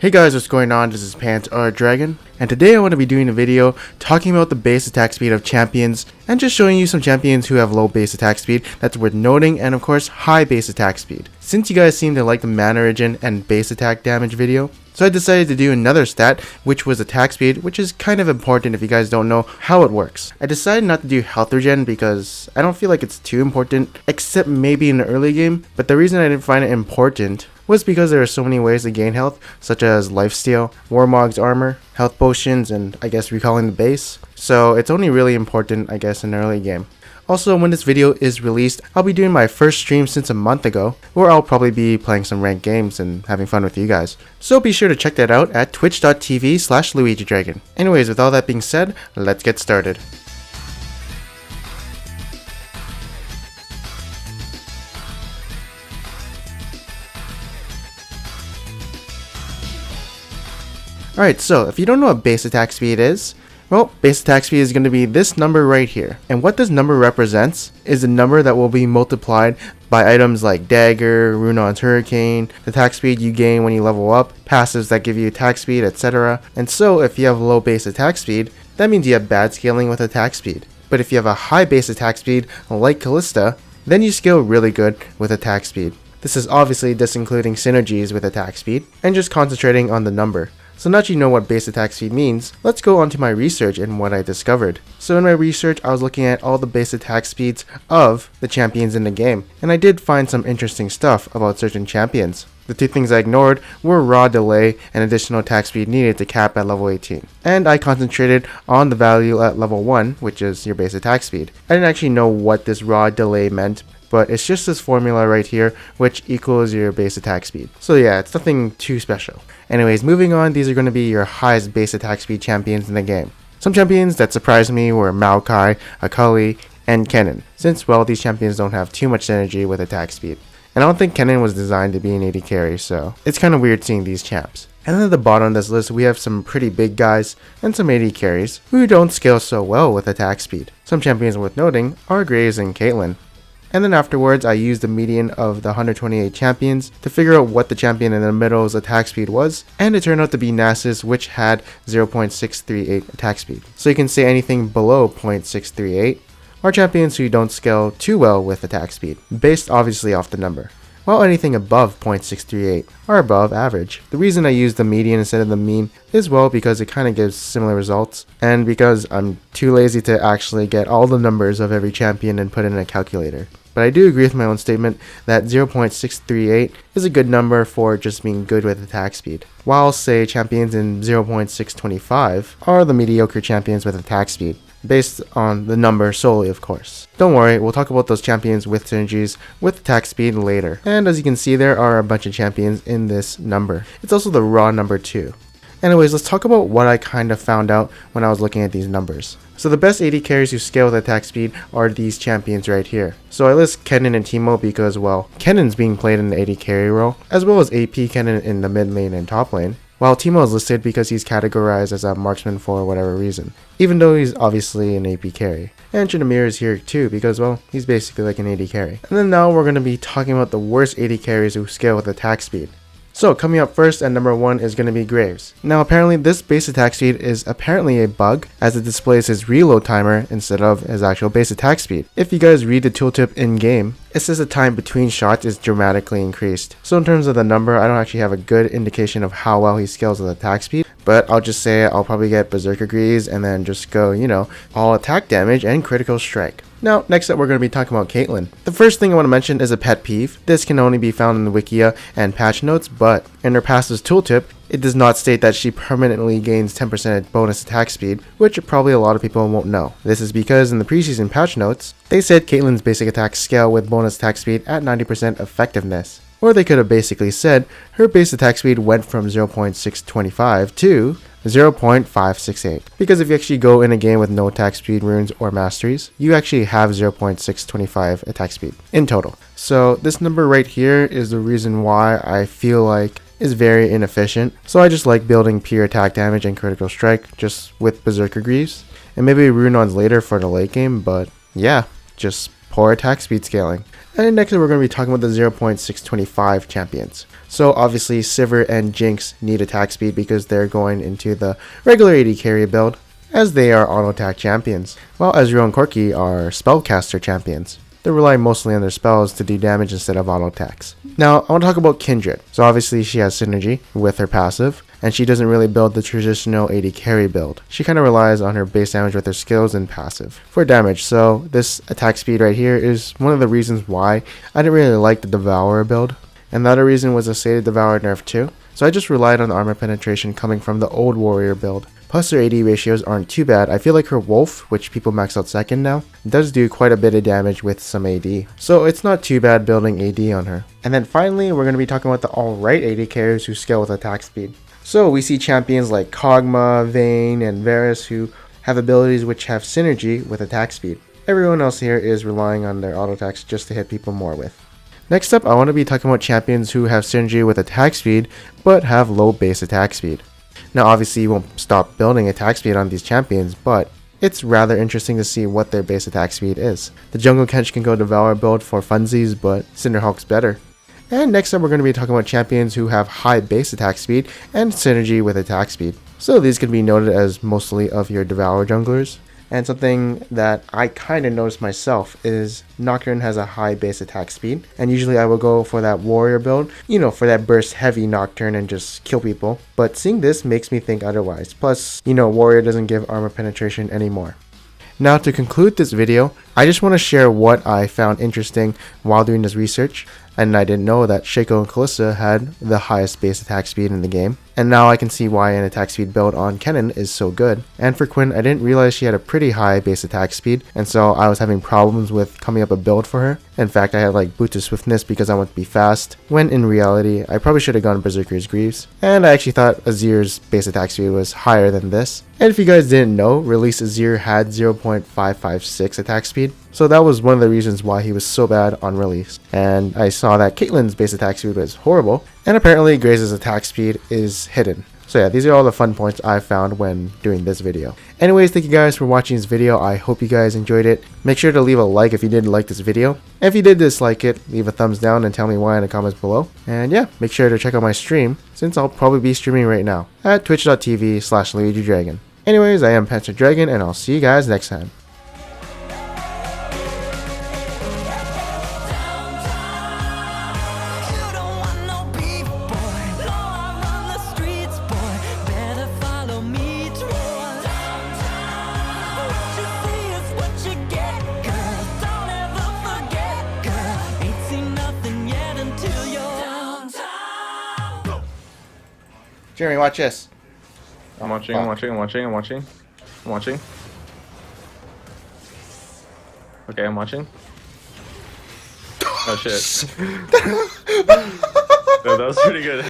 Hey guys, what's going on? This is Pants or Dragon, and today I want to be doing a video talking about the base attack speed of champions and just showing you some champions who have low base attack speed that's worth noting, and of course high base attack speed. Since you guys seem to like the mana regen and base attack damage video, so I decided to do another stat, which was attack speed, which is kind of important if you guys don't know how it works. I decided not to do health regen because I don't feel like it's too important, except maybe in the early game, but the reason I didn't find it important was because there are so many ways to gain health, such as lifesteal, Warmog's armor, health potions, and I guess recalling the base. So it's only really important, I guess, in the early game. Also, when this video is released, I'll be doing my first stream since a month ago, where I'll probably be playing some ranked games and having fun with you guys. So be sure to check that out at twitch.tv/LuigiDragon. Anyways, with all that being said, let's get started. Alright, so if you don't know what base attack speed is, well, base attack speed is going to be this number right here. And what this number represents is a number that will be multiplied by items like Dagger, Runon's Hurricane, the attack speed you gain when you level up, passives that give you attack speed, etc. And so if you have low base attack speed, that means you have bad scaling with attack speed. But if you have a high base attack speed, like Callista, then you scale really good with attack speed. This is obviously just including synergies with attack speed, and just concentrating on the number. So now that you know what base attack speed means, let's go on to my research and what I discovered. So in my research, I was looking at all the base attack speeds of the champions in the game, and I did find some interesting stuff about certain champions. The two things I ignored were raw delay and additional attack speed needed to cap at level 18. And I concentrated on the value at level 1, which is your base attack speed. I didn't actually know what this raw delay meant, but it's just this formula right here, which equals your base attack speed. So yeah, it's nothing too special. Anyways, moving on, these are going to be your highest base attack speed champions in the game. Some champions that surprised me were Maokai, Akali, and Kennen, since, well, these champions don't have too much synergy with attack speed. And I don't think Kennen was designed to be an AD carry, so it's kind of weird seeing these champs. And then at the bottom of this list, we have some pretty big guys and some AD carries who don't scale so well with attack speed. Some champions worth noting are Graves and Caitlyn. And then afterwards, I used the median of the 128 champions to figure out what the champion in the middle's attack speed was, and it turned out to be Nasus, which had 0.638 attack speed. So you can say anything below 0.638 are champions who don't scale too well with attack speed, based obviously off the number, while anything above 0.638 are above average. The reason I used the median instead of the mean is, well, because it kind of gives similar results, and because I'm too lazy to actually get all the numbers of every champion and put it in a calculator. But I do agree with my own statement that 0.638 is a good number for just being good with attack speed, while say champions in 0.625 are the mediocre champions with attack speed, based on the number solely, of course. Don't worry, we'll talk about those champions with synergies with attack speed later. And as you can see, there are a bunch of champions in this number. It's also the raw number too. Anyways, let's talk about what I kind of found out when I was looking at these numbers. So the best AD carries who scale with attack speed are these champions right here. So I list Kennen and Teemo because, well, Kennen's being played in the AD carry role, as well as AP Kennen in the mid lane and top lane, while Teemo is listed because he's categorized as a marksman for whatever reason, even though he's obviously an AP carry. And Tryndamere is here too because, well, he's basically like an AD carry. And then now we're going to be talking about the worst AD carries who scale with attack speed. So coming up first at number 1 is going to be Graves. Now apparently this base attack speed is apparently a bug, as it displays his reload timer instead of his actual base attack speed. If you guys read the tooltip in game, it says the time between shots is dramatically increased. So in terms of the number, I don't actually have a good indication of how well he scales with attack speed, but I'll just say I'll probably get Berserker Greaves and then just go, all attack damage and critical strike. Now, next up we're going to be talking about Caitlyn. The first thing I want to mention is a pet peeve. This can only be found in the Wikia and patch notes, but in her passive tooltip, it does not state that she permanently gains 10% bonus attack speed, which probably a lot of people won't know. This is because in the preseason patch notes, they said Caitlyn's basic attacks scale with bonus attack speed at 90% effectiveness. Or they could have basically said her base attack speed went from 0.625 to 0.568. Because if you actually go in a game with no attack speed runes or masteries, you actually have 0.625 attack speed in total. So this number right here is the reason why I feel like is very inefficient. So I just like building pure attack damage and critical strike just with Berserker Greaves, and maybe Runons later for the late game, but yeah, just poor attack speed scaling. And next we're going to be talking about the 0.625 champions. So obviously Sivir and Jinx need attack speed because they're going into the regular AD carry build, as they are auto attack champions, while Ezreal and Corki are spellcaster champions. They rely mostly on their spells to do damage instead of auto attacks. Now I want to talk about Kindred. So obviously she has synergy with her passive, and she doesn't really build the traditional AD carry build. She kind of relies on her base damage with her skills and passive for damage. So this attack speed right here is one of the reasons why I didn't really like the Devourer build. And the other reason was the Sated Devourer nerf too. So I just relied on the armor penetration coming from the old warrior build. Plus her AD ratios aren't too bad. I feel like her Wolf, which people max out second now, does do quite a bit of damage with some AD. So it's not too bad building AD on her. And then finally, we're going to be talking about the alright AD carriers who scale with attack speed. So we see champions like Kog'Maw, Vayne, and Varus who have abilities which have synergy with attack speed. Everyone else here is relying on their auto attacks just to hit people more with. Next up, I want to be talking about champions who have synergy with attack speed, but have low base attack speed. Now obviously you won't stop building attack speed on these champions, but it's rather interesting to see what their base attack speed is. The Jungle Kench can go Devour build for funsies, but Cinderhulk's better. And next up we're going to be talking about champions who have high base attack speed and synergy with attack speed. So these can be noted as mostly of your Devour junglers. And something that I kind of noticed myself is Nocturne has a high base attack speed, and usually I will go for that warrior build, for that burst heavy Nocturne and just kill people. But seeing this makes me think otherwise. Plus, warrior doesn't give armor penetration anymore. Now to conclude this video, I just want to share what I found interesting while doing this research. And I didn't know that Shaco and Kalista had the highest base attack speed in the game. And now I can see why an attack speed build on Kennen is so good. And for Quinn, I didn't realize she had a pretty high base attack speed, and so I was having problems with coming up a build for her. In fact, I had like Boots of Swiftness because I want to be fast, when in reality, I probably should have gone Berserker's Greaves. And I actually thought Azir's base attack speed was higher than this. And if you guys didn't know, Release Azir had 0.556 attack speed. So that was one of the reasons why he was so bad on release. And I saw that Caitlyn's base attack speed was horrible, and apparently Graze's attack speed is hidden. So yeah, these are all the fun points I found when doing this video. Anyways, thank you guys for watching this video. I hope you guys enjoyed it. Make sure to leave a like if you did like this video. And if you did dislike it, leave a thumbs down and tell me why in the comments below. And yeah, make sure to check out my stream, since I'll probably be streaming right now at twitch.tv/LuigiDragon. Anyways, I am Panzer Dragon, and I'll see you guys next time. Jeremy, watch this. I'm watching. Okay, I'm watching. Oh shit. That was pretty good.